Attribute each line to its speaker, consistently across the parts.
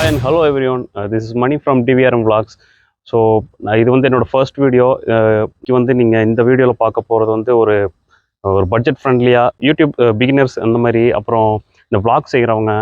Speaker 1: and hello everyone. This is Money from DVRM Vlogs. So இது வந்து என்னோடய first video. இது வந்து நீங்கள் இந்த வீடியோவில் பார்க்க போகிறது வந்து ஒரு பட்ஜெட் ஃப்ரெண்ட்லியாக யூடியூப் பிகினர்ஸ் அந்த மாதிரி, அப்புறம் இந்த vlog செய்கிறவங்க,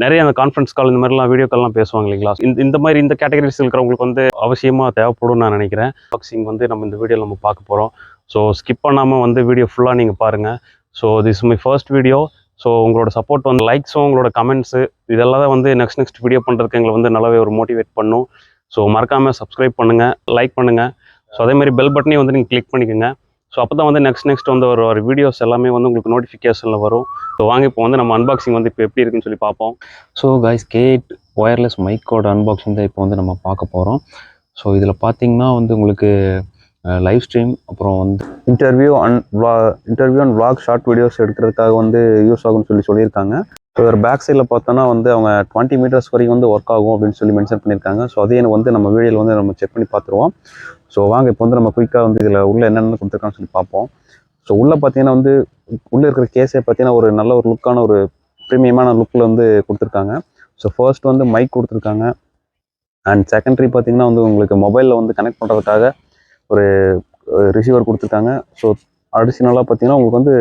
Speaker 1: நிறைய அந்த கான்ஃபரன்ஸ் கால் இந்த மாதிரிலாம் வீடியோ கால்லாம் பேசுவாங்க இல்லைங்களா. இந்த மாதிரி இந்த கேட்டகரிஸ் இருக்கிறவங்களுக்கு வந்து அவசியமாக தேவைப்படும் நான் நினைக்கிறேன். பாக்ஸிங் வந்து நம்ம இந்த வீடியோவில் நம்ம பார்க்க போகிறோம். ஸோ ஸ்கிப் பண்ணாமல் வந்து வீடியோ ஃபுல்லாக நீங்கள் பாருங்கள். So this my first video. So உங்களோட சப்போர்ட் வந்து லைக்ஸும் உங்களோட கமெண்ட்ஸு இதெல்லாம் தான் வந்து நெக்ஸ்ட் வீடியோ பண்ணுறதுக்கு எங்களை வந்து நல்லாவே ஒரு மோட்டிவேட் பண்ணும். ஸோ மறக்காமல் சப்ஸ்கிரைப் பண்ணுங்கள், லைக் பண்ணுங்கள். ஸோ அதேமாதிரி பெல் பட்டனையும் வந்து நீங்கள் கிளிக் பண்ணிக்கோங்க. ஸோ அப்போ தான் வந்து நெக்ஸ்ட் வந்து ஒரு வீடியோஸ் எல்லாமே வந்து உங்களுக்கு நோட்டிஃபிகேஷனில் வரும். ஸோ வாங்க இப்போ வந்து நம்ம அன்பாக்சிங் வந்து இப்போ எப்படி இருக்குன்னு சொல்லி பார்ப்போம்.
Speaker 2: ஸோ கைஸ், K8 ஒயர்லெஸ் மைக்கோட அன்பாக்சிங் தான் இப்போ வந்து நம்ம பார்க்க போகிறோம். ஸோ இதில் பார்த்தீங்கன்னா வந்து உங்களுக்கு லைவ் ஸ்ட்ரீம், அப்புறம் வந்து interview and vlog short videos எடுக்கிறதுக்காக வந்து யூஸ் ஆகும்னு சொல்லியிருக்காங்க. ஸோ ஒரு பேக் சைடில் பார்த்தோன்னா வந்து அவங்க 20 மீட்டர்ஸ் வரைக்கும் வந்து ஒர்க் ஆகும் அப்படின்னு சொல்லி மென்ஷன் பண்ணியிருக்காங்க. ஸோ அதையும் வந்து நம்ம வீடியோவில் வந்து நம்ம செக் பண்ணி பார்த்துருவோம். ஸோ வாங்க இப்போ வந்து நம்ம குயிக்காக வந்து இதில் உள்ள என்னென்ன கொடுத்துருக்கான்னு சொல்லி பார்ப்போம். ஸோ உள்ளே பார்த்தீங்கன்னா வந்து உள்ளே இருக்கிற கேஸே பார்த்தீங்கன்னா ஒரு நல்ல ஒரு லுக்கான ஒரு ப்ரீமியமான லுக்கில் வந்து கொடுத்துருக்காங்க. ஸோ ஃபர்ஸ்ட் வந்து மைக் கொடுத்துருக்காங்க. அண்ட் செகண்டரி பார்த்தீங்கன்னா வந்து உங்களுக்கு மொபைலில் வந்து கனெக்ட் பண்ணுறதுக்காக ஒரு ரிசீவர் கொடுத்துருக்காங்க. ஸோ அடிஷ்னலாக பார்த்தீங்கன்னா உங்களுக்கு வந்து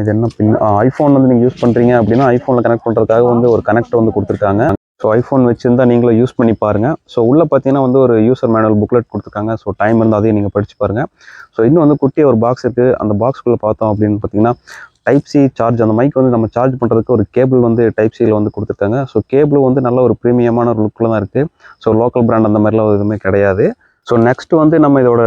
Speaker 2: இது என்ன பின் ஐஃபோன் வந்து நீங்கள் யூஸ் பண்ணுறீங்க அப்படின்னா ஐஃபோனில் கனெக்ட் பண்ணுறதுக்காக வந்து ஒரு கனெக்டர் வந்து கொடுத்துருக்காங்க. ஸோ ஐஃபோன் வச்சுருந்தா நீங்களும் யூஸ் பண்ணி பாருங்கள். ஸோ உள்ளே பார்த்தீங்கன்னா வந்து ஒரு யூசர் மேனுவல் புக்லெட் கொடுத்துருக்காங்க. ஸோ டைம் இருந்தால் அதையும் நீங்கள் படித்து பாருங்கள். ஸோ இன்னும் வந்து குட்டியாக ஒரு பாக்ஸ் இருக்குது. அந்த பாக்ஸ்குள்ளே பார்த்தோம் அப்படின்னு பார்த்தீங்கன்னா டைப் சி சார்ஜ், அந்த மைக் வந்து நம்ம சார்ஜ் பண்ணுறதுக்கு ஒரு கேபிள் வந்து டைப் சியில் வந்து கொடுத்துருக்காங்க. ஸோ கேபிள் வந்து நல்ல ஒரு ப்ரீமியமான ஒரு லுக்கில் தான் இருக்குது. ஸோ லோக்கல் பிராண்ட் அந்த மாதிரிலாம் எதுவுமே கிடையாது. ஸோ நெக்ஸ்ட் வந்து நம்ம இதோட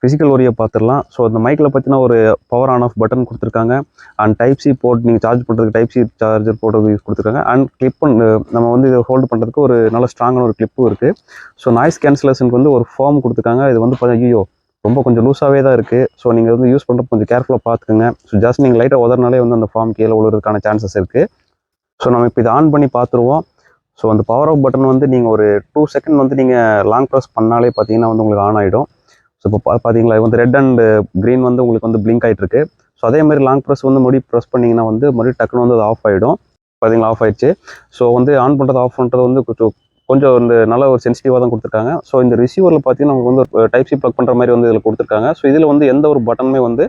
Speaker 2: ஃபிசிக்கல் ஒரியை பார்த்துடலாம். ஸோ அந்த மைக்கில் பார்த்தீங்கன்னா ஒரு பவர் ஆன் ஆஃப் பட்டன் கொடுத்துருக்காங்க. அண்ட் டைப் சி போர்ட், நீங்கள் சார்ஜ் பண்ணுறதுக்கு type C charger port use கொடுத்துருக்காங்க. அண்ட் கிளிப் நம்ம வந்து இதை ஹோல்டு பண்ணுறதுக்கு ஒரு நல்ல ஸ்ட்ராங்கான ஒரு கிளிப்பும் இருக்குது. ஸோ நாய்ஸ் கேன்சலேஷனுக்கு வந்து ஒரு ஃபார்ம் கொடுத்துருக்காங்க. இது வந்து ஐயோ ரொம்ப கொஞ்சம் லூஸாகவே தான் இருக்குது. ஸோ நீங்கள் வந்து யூஸ் பண்ணுறது கொஞ்சம் கேர்ஃபுல்லாக பார்த்துக்கோங்க. ஸோ ஜஸ்ட் நீங்கள் லைட்டாக உதறினாலே வந்து அந்த ஃபார்ம் கீழே விழுறதுக்கான சான்சஸ் இருக்குது. ஸோ நம்ம இப்போ இதை ஆன் பண்ணி பார்த்துருவோம். ஸோ அந்த பவர் ஆஃப் பட்டன் வந்து நீங்கள் ஒரு 2 செகண்ட் வந்து நீங்கள் லாங் ப்ரெஸ் பண்ணாலே பார்த்தீங்கன்னா வந்து உங்களுக்கு ஆன் ஆகிடும். ஸோ இப்போ பார்த்தீங்களா வந்து ரெட் அண்ட் க்ரீன் வந்து உங்களுக்கு வந்து பிளிங்க் ஆகிட்டு இருக்கு. ஸோ அதே மாதிரி லாங் ப்ரெஸ் வந்து மறுபடியும் ப்ரெஸ் பண்ணிங்கன்னா வந்து மறுபடியும் டக்குன்னு வந்து அது ஆஃப் ஆகிடும். பார்த்தீங்களா, ஆஃப் ஆயிடுச்சு. ஸோ வந்து ஆன் பண்ணுறது ஆஃப் பண்ணுறது வந்து கொஞ்சம் இந்த நல்ல ஒரு சென்சிட்டிவாக தான் கொடுத்துருக்காங்க. ஸோ இந்த ரிசீவரில் பார்த்தீங்கன்னா நமக்கு வந்து டைப் சி ப்ளக் பண்ணுற மாதிரி வந்து இதில் கொடுத்துருக்காங்க. ஸோ இதில் வந்து எந்த ஒரு பட்டனுமே வந்து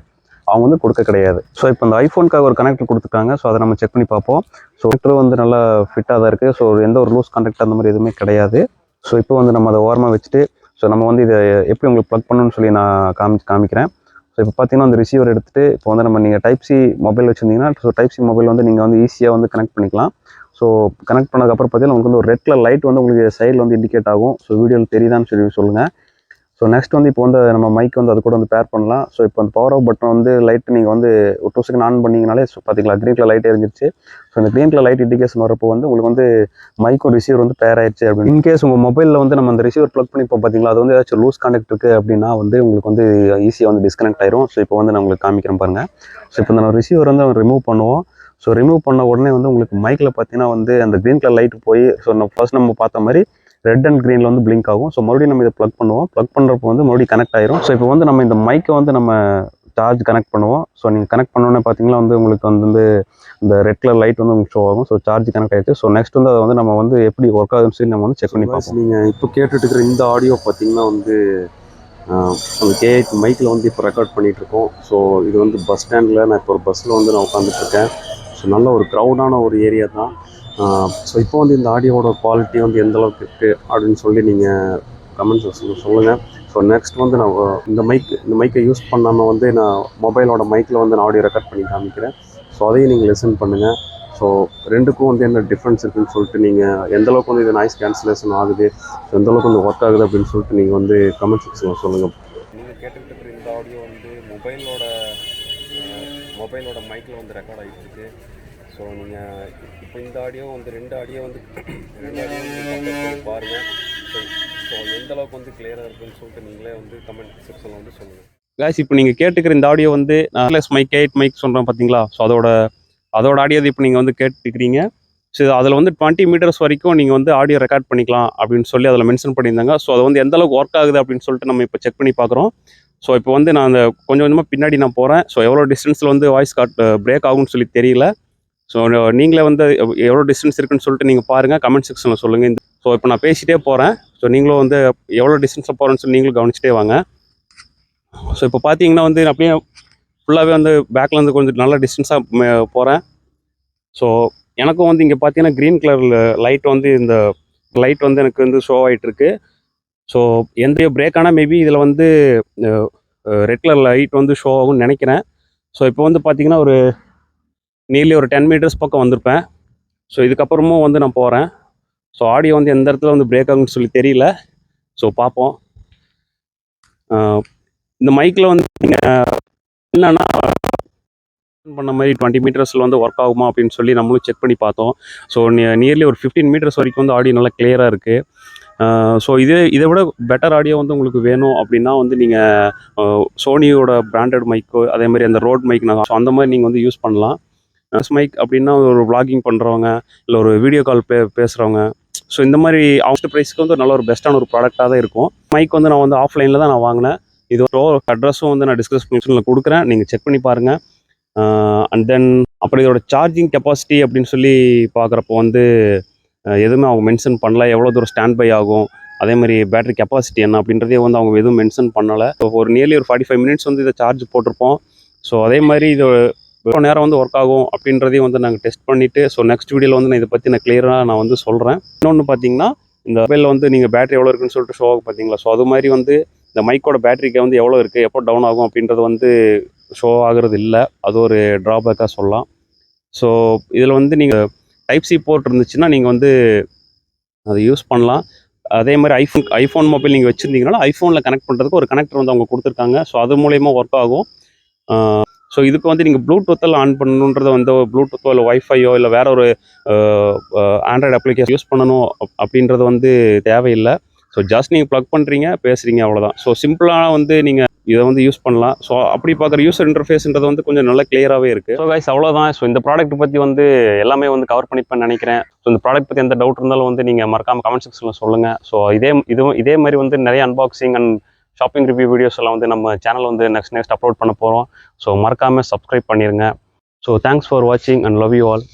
Speaker 2: அவங்க வந்து கொடுக்க கிடையாது. ஸோ இப்போ இந்த ஐஃபோனுக்காக ஒரு கனெக்டர் கொடுத்துருக்காங்க. ஸோ அதை நம்ம செக் பண்ணி பார்ப்போம். ஸோ கனெக்டர் வந்து நல்லா ஃபிட்டாக தான் இருக்குது. ஸோ எந்த ஒரு லூஸ் கான்டாக்ட் அந்த மாதிரி எதுவுமே கிடையாது. ஸோ இப்போ வந்து நம்ம அதை ஓரமாக வச்சுட்டு ஸோ நம்ம வந்து இதை எப்படி உங்களுக்கு ப்ளக் பண்ணணும்னு சொல்லி நான் காமிக்கிறேன். ஸோ இப்போ பார்த்தீங்கன்னா அந்த ரிசீவர் எடுத்துகிட்டு இப்போ வந்து நீங்கள் டைப் சி மொபைல் வச்சுருந்தீங்கன்னா ஸோ டைப் சி மொபைல் வந்து நீங்கள் வந்து ஈஸியாக வந்து கனெக்ட் பண்ணிக்கலாம். ஸோ கனெக்ட் பண்ணதுக்கப்புறம் பார்த்தீங்கன்னா உங்களுக்கு வந்து ஒரு ரெட் கலர் லைட் வந்து உங்களுக்கு சைடில் வந்து இண்டிகேட் ஆகும். ஸோ வீடியோவில் தெரியுதான்னு சொல்லி சொல்லுங்கள். ஸோ நெக்ஸ்ட் வந்து இப்போ வந்து நம்ம மைக் வந்து அது கூட வந்து பேர் பண்ணலாம். ஸோ இப்போ அந்த பவர் ஆஃப் பட்டன் வந்து லைட் நீங்கள் வந்து ஒரு 2 செகண்ட் ஆன் பண்ணிங்கனாலே ஸோ பார்த்தீங்களா க்ரீன் கலர் லைட் எரிஞ்சிருச்சு. ஸோ இந்த க்ரீன் கலர் லைட் இண்டிகேஷன் வரப்போ வந்து உங்களுக்கு வந்து மைக்கும் ரிசீவர் வந்து பேர் ஆயிடுச்சு அப்படின்னு. இன்கேஸ் உங்கள் மொபைலில் வந்து நம்ம அந்த ரிசீவர் ப்ளக் பண்ணி இப்போ பார்த்தீங்களா அது வந்து ஏதாச்சும் லூஸ் கான்டாக்ட் இருக்குது அப்படின்னா வந்து உங்களுக்கு வந்து ஈஸியாக வந்து டிஸ்கனெக்ட் ஆயிரும். ஸோ இப்போ வந்து நான் உங்களுக்கு காமிக்கிறேன் பாருங்கள். ஸோ இப்போ இந்த ரிசீவர் வந்து ரிமூவ் பண்ணுவோம். ஸோ ரிமூவ் பண்ண உடனே வந்து உங்களுக்கு மைக்கில் பார்த்தீங்கன்னா வந்து அந்த க்ரீன் கலர் லைட் போய் ஸோ ஃபர்ஸ்ட் நம்ம பார்த்த மாதிரி ரெட் அண்ட் க்ரீனில் வந்து பிளிங்க் ஆகும். ஸோ மறுபடியும் நம்ம இதை ப்ளக் பண்ணுவோம். ப்ளக் பண்ணுறப்போ வந்து மறுபடியும் கனெக்ட் ஆயிரும். ஸோ இப்போ வந்து நம்ம இந்த மைக்கை வந்து நம்ம சார்ஜ் கனெக்ட் பண்ணுவோம். ஸோ நீங்கள் கனெக்ட் பண்ணோன்னே பார்த்தீங்கன்னா வந்து உங்களுக்கு வந்து இந்த ரெட் கலர் லைட் வந்து உங்களுக்கு ஷோ ஆகும். ஸோ சார்ஜ் கனெக்ட் ஆகிடுச்சு. ஸோ நெக்ஸ்ட் வந்து அதை வந்து நம்ம வந்து எப்படி ஒர்க் ஆகுதுன்னு சொல்லி நம்ம வந்து செக் பண்ணி பார்ப்போம். நீங்கள் இப்போ கேட்டுட்டு இருக்கிற இந்த ஆடியோ பார்த்தீங்கன்னா வந்து அந்த K8 மைக்கில் வந்து இப்போ ரெக்கார்ட் பண்ணிகிட்ருக்கோம். ஸோ இது வந்து பஸ் ஸ்டாண்டில் நான் இப்போ ஒரு பஸ்ஸில் வந்து நான் உட்காந்துட்ருக்கேன். ஸோ நல்ல ஒரு க்ரௌடான ஒரு ஏரியா தான். ஸோ இப்போ வந்து இந்த ஆடியோவோட குவாலிட்டி வந்து எந்த அளவுக்கு இருக்குது அப்படின்னு சொல்லி நீங்கள் கமெண்ட் செக்ஷனில் சொல்லுங்கள். ஸோ நெக்ஸ்ட் வந்து நான் இந்த மைக்கை யூஸ் பண்ணாமல் வந்து நான் மொபைலோட மைக்கில் வந்து நான் ஆடியோ ரெக்கார்ட் பண்ணி காமிக்கிறேன். ஸோ அதையும் நீங்கள் லிசன் பண்ணுங்கள். ஸோ ரெண்டுக்கும் வந்து என்ன டிஃப்ரென்ஸ் இருக்குதுன்னு சொல்லிட்டு நீங்கள் எந்தளவுக்கு வந்து இது நாய்ஸ் கேன்சலேஷன் ஆகுது, ஸோ எந்தளவுக்கு வந்து ஒர்க் ஆகுது அப்படின்னு சொல்லிட்டு நீங்கள் வந்து கமெண்ட் செக்ஷனில் சொல்லுங்கள். நீங்கள் கேட்டுக்கிட்டு இருக்கிற இந்த ஆடியோ வந்து மொபைலோட மைக்கில் வந்து ரெக்கார்ட் ஆகிட்டு இருக்கு. ஸோ நீங்கள் இப்போ இந்த ஆடியோ வந்து ரெண்டு ஆடியோ வந்து பாருங்கள். ஸோ எந்த அளவுக்கு வந்து கிளியராக இருக்குன்னு சொல்லிட்டு நீங்களே வந்து கமெண்ட் செக்ஷனில் வந்து சொல்லுங்கள்.
Speaker 1: கைஸ், இப்போ நீங்கள் கேட்டுக்கிற இந்த ஆடியோ வந்து ஒயர்லெஸ் மைக் K8 மைக் சொல்கிறேன் பார்த்தீங்களா. ஸோ அதோட ஆடியோ இப்போ நீங்கள் வந்து கேட்டுக்கிறீங்க. ஸோ அதில் வந்து 20 மீட்டர்ஸ் வரைக்கும் நீங்கள் வந்து ஆடியோ ரெக்கார்ட் பண்ணிக்கலாம் அப்படின்னு சொல்லி அதில் மென்ஷன் பண்ணியிருந்தாங்க. ஸோ அது வந்து எந்த அளவுக்கு ஒர்க் ஆகுது அப்படின்னு சொல்லிட்டு நம்ம இப்போ செக் பண்ணி பார்க்குறோம். ஸோ இப்போ வந்து நான் அந்த கொஞ்சம் கொஞ்சமாக பின்னாடி நான் போகிறேன். ஸோ எவ்வளோ டிஸ்டன்ஸில் வந்து வாய்ஸ் பிரேக் ஆகும்னு சொல்லி தெரியல. ஸோ நீங்களே வந்து எவ்வளோ டிஸ்டன்ஸ் இருக்குன்னு சொல்லிட்டு நீங்கள் பாருங்கள், கமெண்ட் செக்ஷனில் சொல்லுங்கள். ஸோ இப்போ நான் பேசிகிட்டே போகிறேன். ஸோ நீங்களும் வந்து எவ்வளோ டிஸ்டன்ஸில் போகிறேன்னு சொல்லி நீங்களும் கவனிச்சிட்டே வாங்க. ஸோ இப்போ பார்த்தீங்கன்னா வந்து அப்படியே ஃபுல்லாகவே வந்து பேக்கில் வந்து கொஞ்சம் நல்ல டிஸ்டன்ஸாக போகிறேன். ஸோ எனக்கும் வந்து இங்கே பார்த்தீங்கன்னா க்ரீன் கலரில் லைட் வந்து இந்த லைட் வந்து எனக்கு வந்து ஷோ ஆகிட்டுருக்கு. ஸோ எந்த பிரேக் ஆனால் மேபி இதில் வந்து ரெட் கலர் லைட் வந்து ஷோ ஆகும்னு நினைக்கிறேன். ஸோ இப்போ வந்து பார்த்தீங்கன்னா ஒரு நியர்லி ஒரு 10 மீட்டர்ஸ் பக்கம் வந்திருப்பேன். ஸோ இதுக்கப்புறமும் வந்து நான் போகிறேன். ஸோ ஆடியோ வந்து எந்த இடத்துல வந்து பிரேக் ஆகும்னு சொல்லி தெரியல. ஸோ பார்ப்போம். இந்த மைக்கில் வந்து நீங்கள் என்னன்னா பண்ண மாதிரி 20 மீட்டர்ஸில் வந்து ஒர்க் ஆகுமா அப்படின்னு சொல்லி நம்மளும் செக் பண்ணி பார்த்தோம். ஸோ நியர்லி ஒரு 15 மீட்டர்ஸ் வரைக்கும் வந்து ஆடியோ நல்லா கிளியராக இருக்குது. ஸோ இதை விட பெட்டர் ஆடியோ வந்து உங்களுக்கு வேணும் அப்படின்னா வந்து நீங்கள் சோனியோட பிராண்டட் மைக்கு, அதே மாதிரி அந்த ரோட் மைக் ஸோ அந்த மாதிரி நீங்கள் வந்து யூஸ் பண்ணலாம். மைக் அப்படின்னா ஒரு vlogging பண்ணுறவங்க, இல்லை ஒரு வீடியோ கால் பேசுகிறவங்க, ஸோ இந்த மாதிரி அவங்க ப்ரைஸ்க்கு வந்து நல்ல ஒரு பெஸ்ட்டான ஒரு ப்ராடக்டாக தான் இருக்கும். மைக் வந்து நான் வந்து ஆஃப்லைனில் தான் நான் வாங்கினேன். இது அட்ரஸும் வந்து நான் டிஸ்கிரிப்ஷனில் கொடுக்குறேன், நீங்கள் செக் பண்ணி பாருங்கள். அண்ட் தென் அப்புறம் இதோட சார்ஜிங் கெப்பாசிட்டி அப்படின்னு சொல்லி பார்க்குறப்போ வந்து எதுவுமே அவங்க மென்ஷன் பண்ணல. எவ்வளோ தூரம் ஸ்டாண்ட் பை ஆகும், அதே மாதிரி பேட்டரி கெப்பாசிட்டி என்ன அப்படின்றதே வந்து அவங்க எதுவும் மென்ஷன் பண்ணலை. ஸோ ஒரு நியர்லி ஒரு 45 மினிட்ஸ் வந்து இதை சார்ஜ் போட்டிருப்போம். ஸோ அதே மாதிரி இது எவ்வளோ நேரம் வந்து ஒர்க் ஆகும் அப்படின்றதையும் வந்து நாங்கள் டெஸ்ட் பண்ணிவிட்டு, ஸோ நெக்ஸ்ட் வீடியோவில் வந்து நான் இதை பற்றி நான் கிளியராக நான் வந்து சொல்கிறேன். இன்னொன்று பார்த்தீங்கன்னா, இந்த மொபைலில் வந்து நீங்கள் பேட்டரி எவ்வளோ இருக்குன்னு சொல்லிட்டு ஷோ ஆகும் பார்த்தீங்களா, ஸோ அது மாதிரி வந்து இந்த மைக்கோட பேட்டரிக்கு வந்து எவ்வளோ இருக்குது, எப்போ டவுன் ஆகும் அப்படின்றது வந்து ஷோ ஆகிறது இல்லை. அது ஒரு ட்ராபேக்காக சொல்லலாம். ஸோ இதில் வந்து நீங்கள் டைப் சி போர்ட் இருந்துச்சுன்னா நீங்கள் வந்து அதை யூஸ் பண்ணலாம். அதே மாதிரி ஐஃபோன் மொபைல் நீங்கள் வச்சுருந்தீங்கன்னா ஐஃபோனில் கனெக்ட் பண்ணுறதுக்கு ஒரு கனெக்டர் வந்து அவங்க கொடுத்துருக்காங்க. ஸோ அது மூலயமா ஒர்க் ஆகும். ஸோ இதுக்கு வந்து நீங்கள் ப்ளூடூத்தில் ஆன் பண்ணணுன்றதை வந்து ப்ளூடூத்தோ இல்லை வைஃபையோ இல்லை வேற ஒரு ஆண்ட்ராய்டு அப்ளிகேஷன் யூஸ் பண்ணணும் அப்படின்றது வந்து தேவையில்லை. ஸோ ஜஸ்ட் நீங்கள் ப்ளக் பண்ணுறீங்க, பேசுகிறீங்க, அவ்வளோதான். ஸோ சிம்பிளாக வந்து நீங்கள் இதை வந்து யூஸ் பண்ணலாம். ஸோ அப்படி பார்க்குற யூசர் இன்டர்ஃபேஸ்ன்றது வந்து கொஞ்சம் நல்லா கிளியராகவே இருக்குது. ஸோ கைஸ் அவ்வளோதான். ஸோ இந்த ப்ராடக்ட் பற்றி வந்து எல்லாமே வந்து கவர் பண்ணிப்பேன்னு நினைக்கிறேன். ஸோ இந்த ப்ராடக்ட் பற்றி எந்த டவுட் இருந்தாலும் வந்து நீங்கள் மறக்காமல் கமெண்ட் செக்ஷனில் சொல்லுங்கள். ஸோ இதே மாதிரி வந்து நிறைய unboxing and shopping review videos எல்லாம் வந்து நம்ம சேனல் வந்து நெக்ஸ்ட் அப்லோட் பண்ண போகிறோம். ஸோ மறக்காமல் சப்ஸ்கிரைப் பண்ணிடுங்க. ஸோ தேங்க்ஸ் ஃபார் வாட்சிங் அண்ட் லவ் யூ ஆல்.